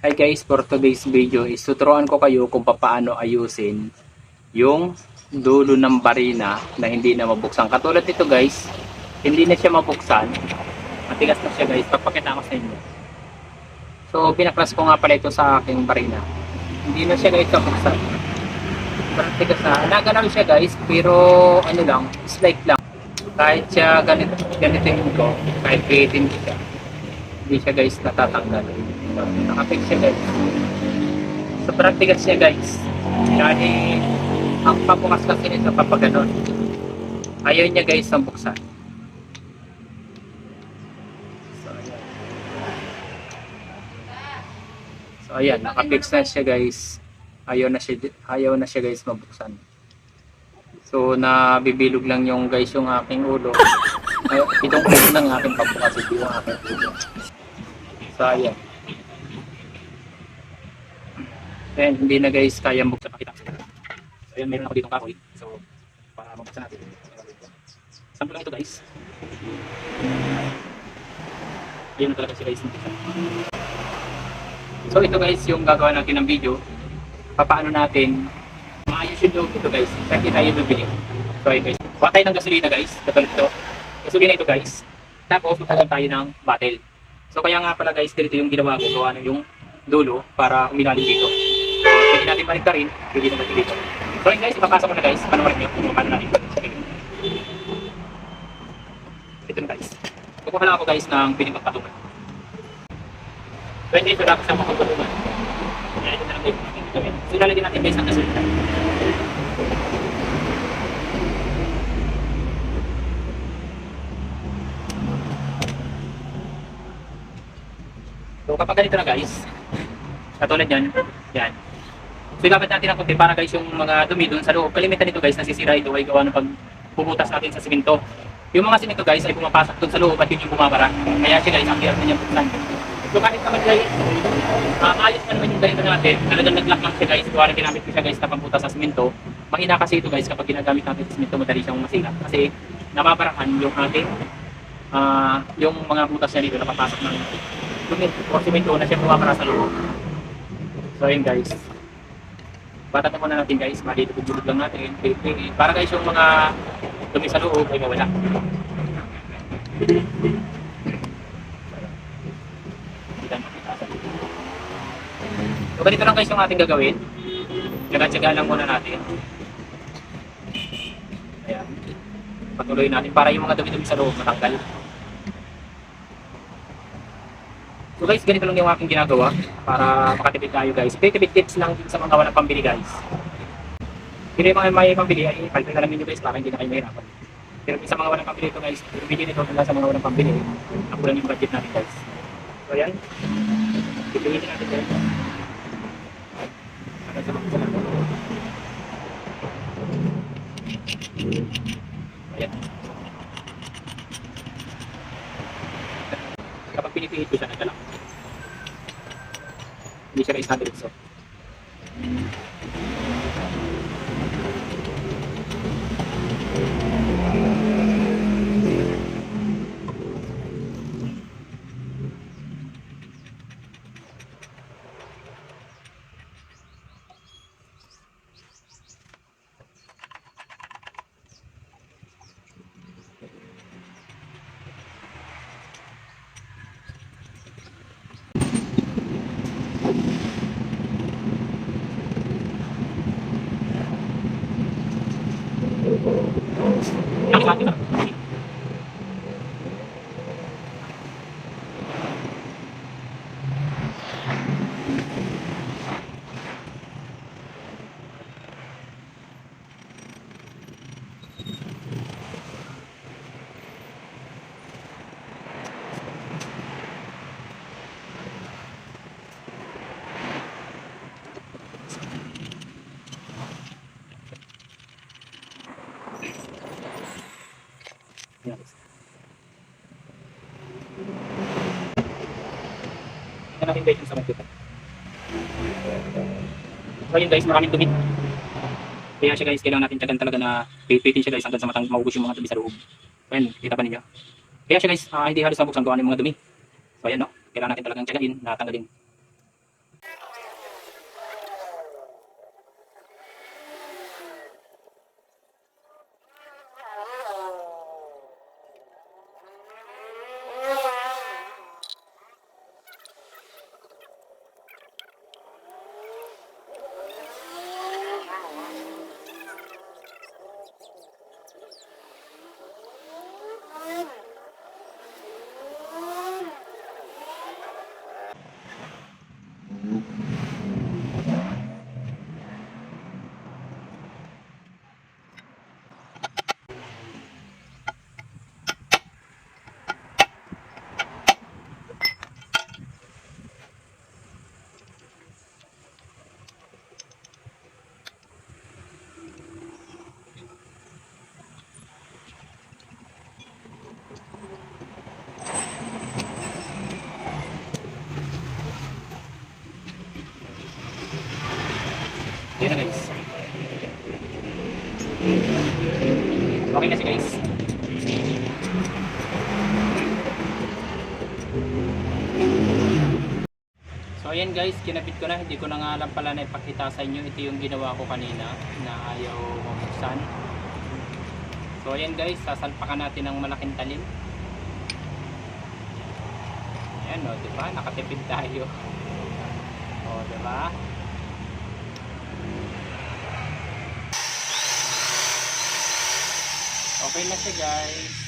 Hi guys, for today's video is tuturuan ko kayo kung paano ayusin yung dulo ng barina na hindi na mabuksan. Katulad nito guys, hindi na siya mabuksan. Matigas na siya guys, papakita ko sa inyo. So pinaklas ko nga pala ito sa aking barina. Hindi na siya guys mabuksan. Matigas na. Nagalaw siya guys, pero ano lang, slight lang. Kahit siya ganito ko, kahit pihitin siya, hindi siya guys natatanggal. So, nakapik siya guys. Sobrang tigas siya guys. Kasi ang pabukas kasi nito kapag ganon, ayaw niya guys ang buksan. So ayan. So ayan, nakapix na siya guys. Ayaw na siya guys mabuksan. So nabibilog lang yung guys yung aking ulo. Itong ulo lang aking pabukas, ito yung aking ulo. So ayan. Ayan, hindi na guys kayang buksan. Pakita. So ayan, meron ako ditong kahoy. So para mabuksan natin. Sample lang ito guys. Ayan na talaga siya guys. So ito guys yung gagawa natin ng video. Paano natin maayos yung loob ito guys. Kasi tayo bibili. So ayun guys. Kuha tayo ng gasolina guys. Katulad ito. Gasolina ito guys. Tapos magtagal tayo ng bottle. So kaya nga pala guys, dito yung ginawa ko. Gawa na yung dulo para uminalim dito. So pwede natin baliktarin. Pwede naman dito. So ayun guys, ipapasok ko na guys. Panoorin nyo kung paano natin. Ito na guys. Kukuha lang ako guys ng pinipagpatungan. So ito lang sa mga pagpatungan. Ayan, ito na lang guys. So ilalagay natin guys ang gasolina. So kapag ganito na guys, katulad yan, yan. So ilapad natin ang konti para guys yung mga dumi dun sa loob. Kalimitan nito guys, nasisira ito ay gawa ng pagbubutas natin sa simento. Yung mga simento guys ay pumapasok dun sa loob at yun yung bumabara. Kaya siya guys, ang hirap na niyang buksan. So kahit naman guys, maayos na naman yung ganito natin, talagang nag-lock lang siya guys. Gawa na ginamit ko siya guys na pambutas sa simento. Mahina kasi ito guys kapag ginagamit natin sa simento, madali siyang masira. Kasi nababarahan yung ating, yung mga butas niya dito napapasok ng dumi o simento na siya bumabara sa loob. So ayun guys. Batatan muna natin guys, malito pagdulog lang natin, para guys yung mga dumi sa loob ay mawala. So ganito lang guys yung ating gagawin. Tsaga-tsaga lang muna natin. Ayan. Patuloy natin para yung mga dumi-dumi sa loob matanggal. So guys, ganito lang yung aking ginagawa para makatipid tayo guys. Tipid tips lang din sa mga walang pambili guys. Pero yung mga may pambili ay palpil na lang ninyo guys para hindi na kayo mahirapan. Pero sa mga walang pambili ito guys, yung video nito mula sa mga walang pambili, ako lang yung budget natin guys. So ayan, pipilitin natin guys. Ayan. Kapag pinipihit ko siya, nagkalak. Hindi siya guys nadiretso. Nakakita. Yan. Yan natin guys yung sa magkita. So yun guys, maraming dumi. Kaya siya guys, kailangan natin tsagan talaga na pipitin siya guys hanggang sa maubos yung mga dumi sa loob. So yun, kita pa ninyo. Kaya siya guys, hindi halos nabuksan gawa ng mga dumi. So ayan no, kailangan natin talagang tsagain na tanggalin. Yun na guys. Okay na siya guys. So ayan guys, kinabit ko na. Hindi ko na nga alam pala na ipakita sa inyo. Ito yung ginawa ko kanina na ayaw mabuksan. So ayan guys, sasalpakan natin ng malaking talim. Ayan o, diba? Nakatipid tayo. O, diba? Okay na siya guys.